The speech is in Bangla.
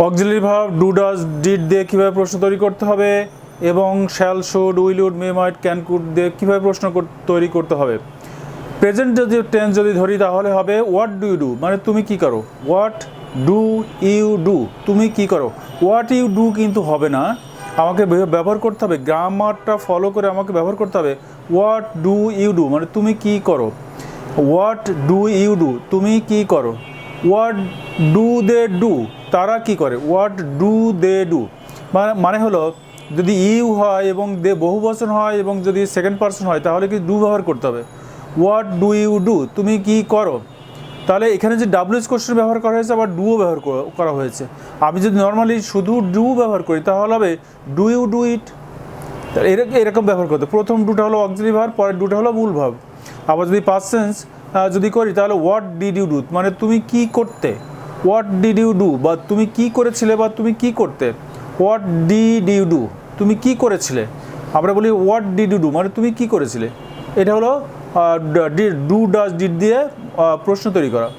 Auxiliary verb do does did দিয়ে কীভাবে প্রশ্ন তৈরি করতে হবে এবং shall should will would may might can could দিয়ে কীভাবে প্রশ্ন তৈরি করতে হবে। প্রেজেন্ট যদি টেন্স যদি ধরি তাহলে হবে হোয়াট ডু ইউ ডু, মানে তুমি কি করো। হোয়াট ডু ইউ ডু, তুমি কি করো। হোয়াট ইউ ডু কিন্তু হবে না, আমাকে ব্যবহার করতে হবে, গ্রামারটা ফলো করে আমাকে ব্যবহার করতে হবে হোয়াট ডু ইউ ডু, মানে তুমি কি করো। হোয়াট ডু ইউ ডু, তুমি কি করো। হোয়াট ডু দে ডু, তারা কি করে। হোয়াট ডু দে ডু মানে হলো যদি ইউ হয় এবং দে বহুবচন হয় এবং যদি সেকেন্ড পারসন হয় তাহলে কি ডু ব্যবহার করতে হবে। হোয়াট ডু ইউ ডু, তুমি কি করো। তাহলে এখানে যে ডাব্লিউএস কোশ্চেন ব্যবহার করা হয়েছে আবার ডুও ব্যবহার করা হয়েছে। আমি যদি নর্মালি শুধু ডু ব্যবহার করি তাহলে হবে ডু ইউ ডু ইট, এরকম ব্যবহার করতে। প্রথম ডুটা হলো অক্সিলারি ভার্ব, পরের ডুটা হলো মূল ভার্ব। আবার যদি পাস্ট টেন্স যদি করি তাহলে হোয়াট ডিড ইউ ডু, মানে তুমি কি করতে। হোয়াট ডিড ইউ ডু, বা তুমি কি করেছিলে বা তুমি কি করতে। হোয়াট ডিড ইউ ডু, তুমি কি করেছিলে। আমরা বলি হোয়াট ডিড ইউ ডু, মানে তুমি কি করেছিলে। এটা হলো ডু ডাজ ডিড দিয়ে প্রশ্ন তৈরি করা।